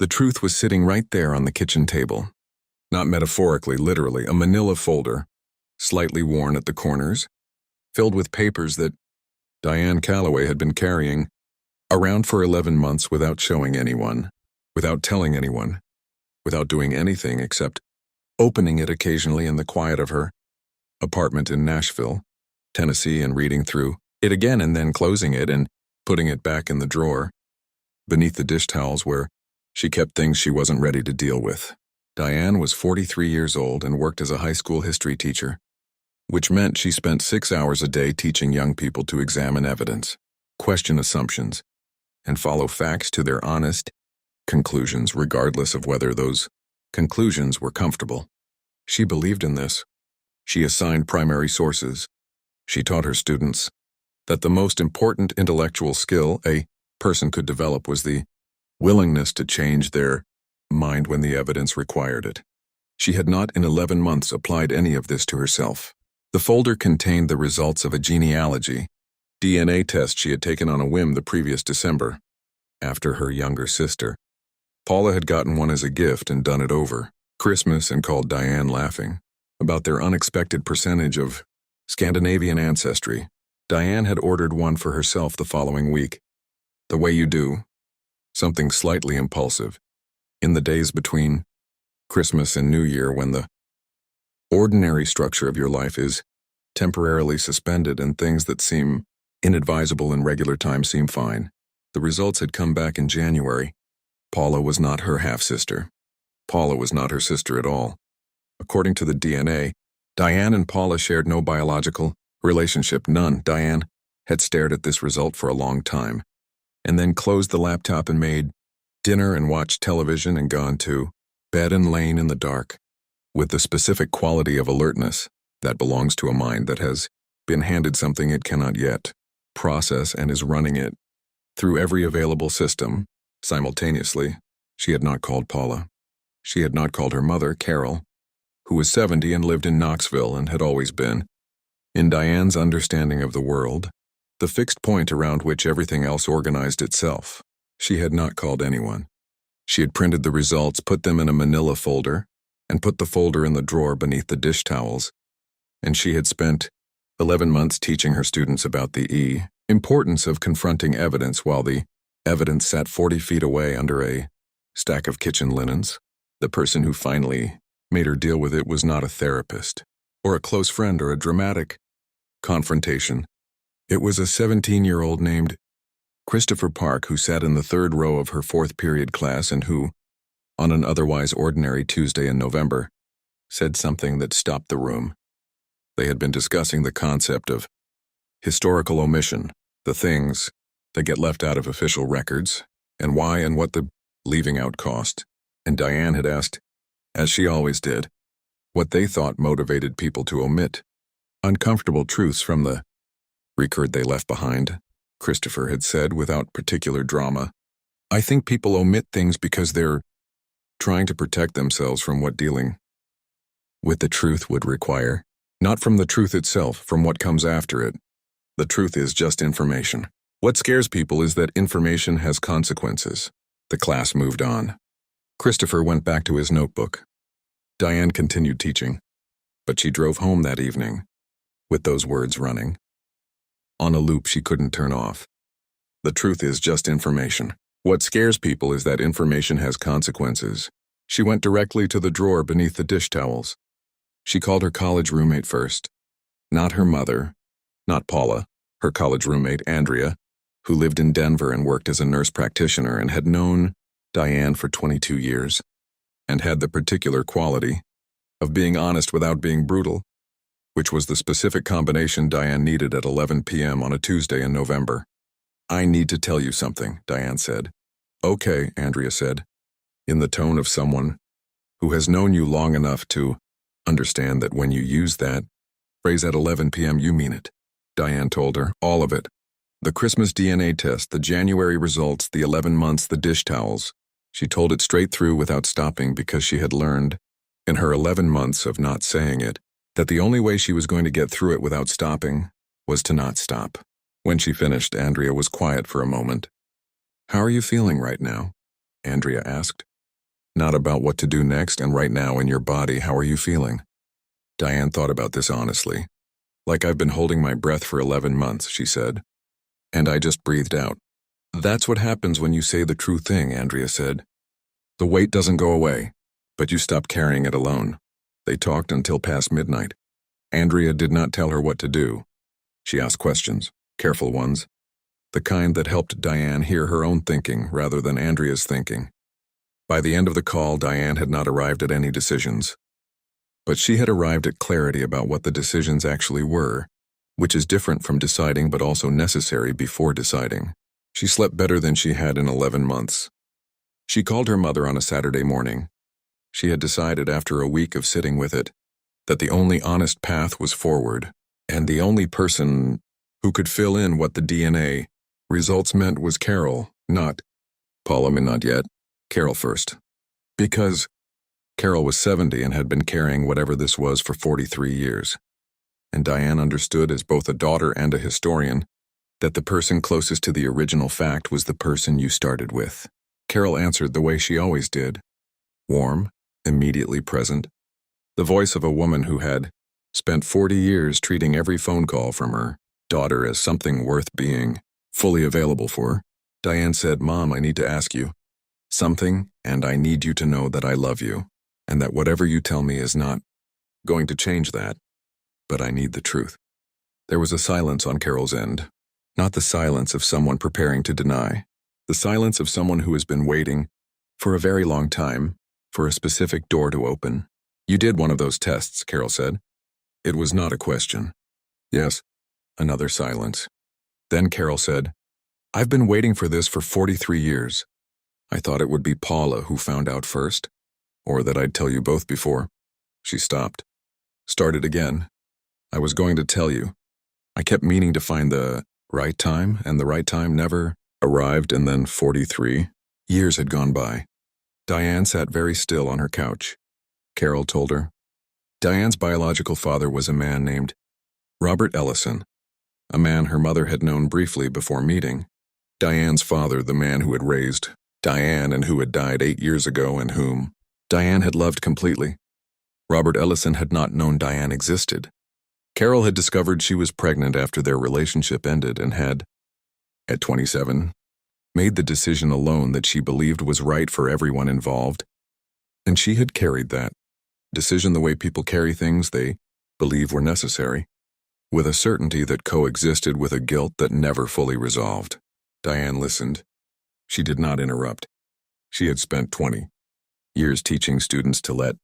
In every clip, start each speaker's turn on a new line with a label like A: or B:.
A: The truth was sitting right there on the kitchen table. Not metaphorically, literally, a manila folder, slightly worn at the corners, filled with papers that Diane Calloway had been carrying around for 11 months without showing anyone, without telling anyone, without doing anything except opening it occasionally in the quiet of her apartment in Nashville, Tennessee, and reading through it again and then closing it and putting it back in the drawer beneath the dish towels where she kept things she wasn't ready to deal with. Diane was 43 years old and worked as a high school history teacher, which meant she spent 6 hours a day teaching young people to examine evidence, question assumptions, and follow facts to their honest conclusions regardless of whether those conclusions were comfortable. She believed in this. She assigned primary sources. She taught her students that the most important intellectual skill a person could develop was the willingness to change their mind when the evidence required it. She had not in 11 months applied any of this to herself. The folder contained the results of a genealogy DNA test she had taken on a whim the previous December, after her younger sister. Paula had gotten one as a gift and done it over Christmas and called Diane laughing about their unexpected percentage of Scandinavian ancestry. Diane had ordered one for herself the following week. The way you do, something slightly impulsive, in the days between Christmas and New Year when the ordinary structure of your life is temporarily suspended and things that seem inadvisable in regular time seem fine. The results had come back in January. Paula was not her half-sister. Paula was not her sister at all. According to the DNA, Diane and Paula shared no biological relationship, none. Diane had stared at this result for a long time, and then closed the laptop and made dinner and watched television and gone to bed and lain in the dark, with the specific quality of alertness that belongs to a mind that has been handed something it cannot yet process and is running it through every available system simultaneously. She had not called Paula. She had not called her mother, Carol, who was 70 and lived in Knoxville and had always been, in Diane's understanding of the world, the fixed point around which everything else organized itself. She had not called anyone. She had printed the results, put them in a manila folder, and put the folder in the drawer beneath the dish towels, and she had spent 11 months teaching her students about the importance of confronting evidence while the evidence sat 40 feet away under a stack of kitchen linens. The person who finally made her deal with it was not a therapist, or a close friend, or a dramatic confrontation. It was a 17-year-old named Christopher Park who sat in the third row of her fourth period class and who, on an otherwise ordinary Tuesday in November, said something that stopped the room. They had been discussing the concept of historical omission, the things that get left out of official records, and why and what the leaving out cost. And Diane had asked, as she always did, what they thought motivated people to omit uncomfortable truths from the record they left behind. Christopher had said without particular drama, I think people omit things because they're trying to protect themselves from what dealing with the truth would require. Not from the truth itself, from what comes after it. The truth is just information. What scares people is that information has consequences. The class moved on. Christopher went back to his notebook. Diane continued teaching, but she drove home that evening, with those words running on a loop she couldn't turn off. The truth is just information. What scares people is that information has consequences. She went directly to the drawer beneath the dish towels. She called her college roommate first. Not her mother, not Paula, her college roommate, Andrea, who lived in Denver and worked as a nurse practitioner and had known Diane for 22 years, and had the particular quality of being honest without being brutal, which was the specific combination Diane needed at 11 p.m. on a Tuesday in November. I need to tell you something, Diane said. Okay, Andrea said, in the tone of someone who has known you long enough to understand that when you use that phrase at 11 p.m. you mean it. Diane told her, all of it. The Christmas DNA test, the January results, the 11 months, the dish towels. She told it straight through without stopping because she had learned, in her 11 months of not saying it, that the only way she was going to get through it without stopping was to not stop. When she finished, Andrea was quiet for a moment. How are you feeling right now? Andrea asked. Not about what to do next and right now in your body. How are you feeling? Diane thought about this honestly. Like I've been holding my breath for 11 months, she said. And I just breathed out. That's what happens when you say the true thing, Andrea said. The weight doesn't go away, but you stop carrying it alone. They talked until past midnight. Andrea did not tell her what to do. She asked questions, careful ones, the kind that helped Diane hear her own thinking rather than Andrea's thinking. By the end of the call, Diane had not arrived at any decisions. But she had arrived at clarity about what the decisions actually were, which is different from deciding but also necessary before deciding. She slept better than she had in 11 months. She called her mother on a Saturday morning. She had decided after a week of sitting with it that the only honest path was forward, and the only person who could fill in what the DNA results meant was Carol, not Paula, not yet, Carol first. Because Carol was 70 and had been carrying whatever this was for 43 years. And Diane understood as both a daughter and a historian that the person closest to the original fact was the person you started with. Carol answered the way she always did, warm, immediately present, the voice of a woman who had spent 40 years treating every phone call from her daughter as something worth being fully available for. Diane said, "Mom, I need to ask you something, and I need you to know that I love you, and that whatever you tell me is not going to change that, but I need the truth." There was a silence on Carol's end, not the silence of someone preparing to deny, the silence of someone who has been waiting for a very long time for a specific door to open. "You did one of those tests," Carol said. It was not a question. "Yes." Another silence. Then Carol said, "I've been waiting for this for 43 years. I thought it would be Paula who found out first, or that I'd tell you both before." She stopped. Started again. "I was going to tell you. I kept meaning to find the right time, and the right time never arrived, and then 43 years had gone by." Diane sat very still on her couch. Carol told her. Diane's biological father was a man named Robert Ellison, a man her mother had known briefly before meeting. Diane's father, the man who had raised Diane and who had died 8 years ago and whom Diane had loved completely. Robert Ellison had not known Diane existed. Carol had discovered she was pregnant after their relationship ended and had, at 27, made the decision alone that she believed was right for everyone involved, and she had carried that decision the way people carry things they believe were necessary, with a certainty that coexisted with a guilt that never fully resolved. Diane listened. She did not interrupt. She had spent 20 years teaching students to let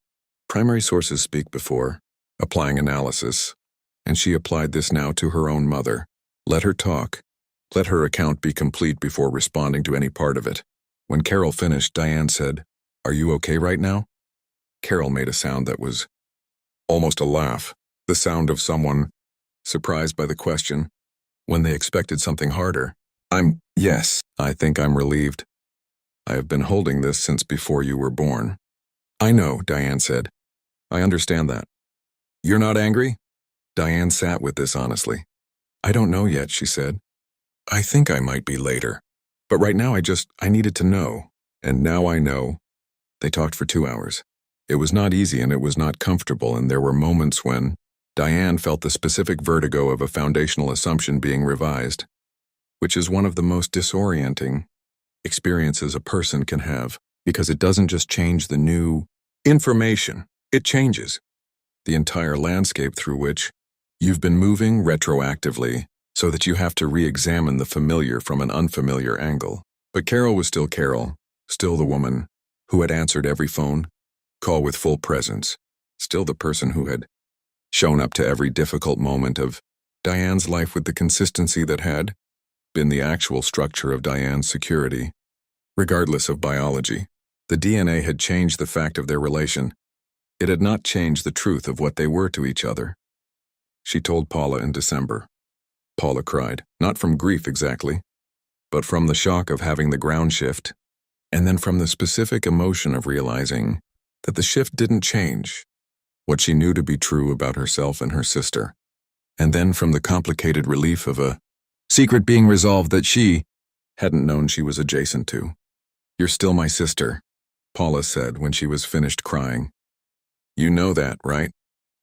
A: primary sources speak before applying analysis, and she applied this now to her own mother. Let her talk. Let her account be complete before responding to any part of it. When Carol finished, Diane said, "Are you okay right now?" Carol made a sound that was almost a laugh, the sound of someone surprised by the question when they expected something harder. Yes, I think I'm relieved. I have been holding this since before you were born." "I know," Diane said. "I understand that." "You're not angry?" Diane sat with this honestly. "I don't know yet," she said. "I think I might be later. But right now I needed to know. And now I know." They talked for 2 hours. It was not easy and it was not comfortable, and there were moments when Diane felt the specific vertigo of a foundational assumption being revised, which is one of the most disorienting experiences a person can have, because it doesn't just change the new information, it changes the entire landscape through which you've been moving retroactively, so that you have to re-examine the familiar from an unfamiliar angle. But Carol was still Carol, still the woman who had answered every phone call with full presence, still the person who had shown up to every difficult moment of Diane's life with the consistency that had been the actual structure of Diane's security. Regardless of biology, the DNA had changed the fact of their relation. It had not changed the truth of what they were to each other. She told Paula in December. Paula cried, not from grief exactly, but from the shock of having the ground shift, and then from the specific emotion of realizing that the shift didn't change what she knew to be true about herself and her sister, and then from the complicated relief of a secret being resolved that she hadn't known she was adjacent to. "You're still my sister," Paula said when she was finished crying. You know that, right?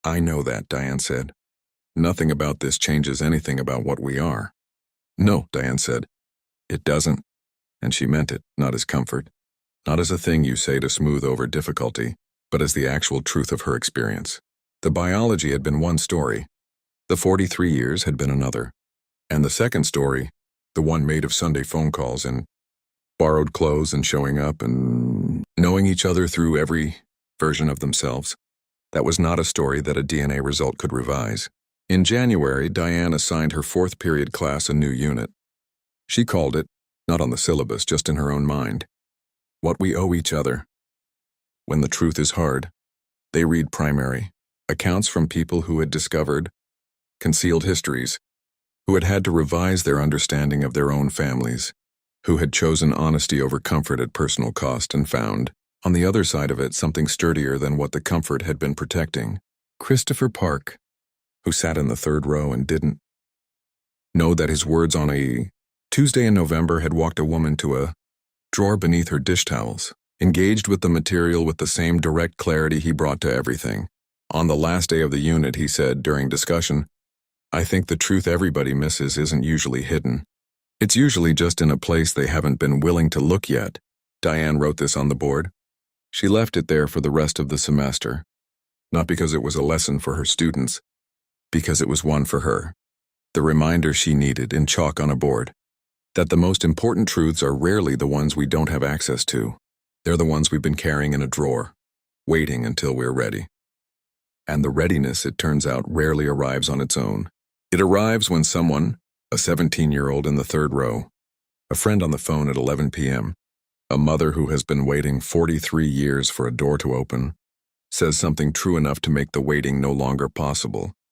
A: I know that, Diane said. Nothing about this changes anything about what we are. No, Diane said. It doesn't. And she meant it, not as comfort, not as a thing you say to smooth over difficulty, but as the actual truth of her experience. The biology had been one story. The 43 years had been another. And the second story, the one made of Sunday phone calls and borrowed clothes and showing up and knowing each other through every version of themselves, that was not a story that a DNA result could revise. In January, Diane assigned her fourth period class a new unit. She called it, not on the syllabus, just in her own mind, What We Owe Each Other. When the truth is hard, they read primary, accounts from people who had discovered concealed histories, who had had to revise their understanding of their own families, who had chosen honesty over comfort at personal cost and found, on the other side of it, something sturdier than what the comfort had been protecting. Christopher Park, who sat in the third row and didn't know that his words on a Tuesday in November had walked a woman to a drawer beneath her dish towels, engaged with the material with the same direct clarity he brought to everything. On the last day of the unit, he said during discussion, I think the truth everybody misses isn't usually hidden. It's usually just in a place they haven't been willing to look yet. Diane wrote this on the board. She left it there for the rest of the semester, not because it was a lesson for her students, because it was one for her. The reminder she needed in chalk on a board, that the most important truths are rarely the ones we don't have access to. They're the ones we've been carrying in a drawer, waiting until we're ready. And the readiness, it turns out, rarely arrives on its own. It arrives when someone, a 17-year-old in the third row, a friend on the phone at 11 p.m., a mother who has been waiting 43 years for a door to open, says something true enough to make the waiting no longer possible.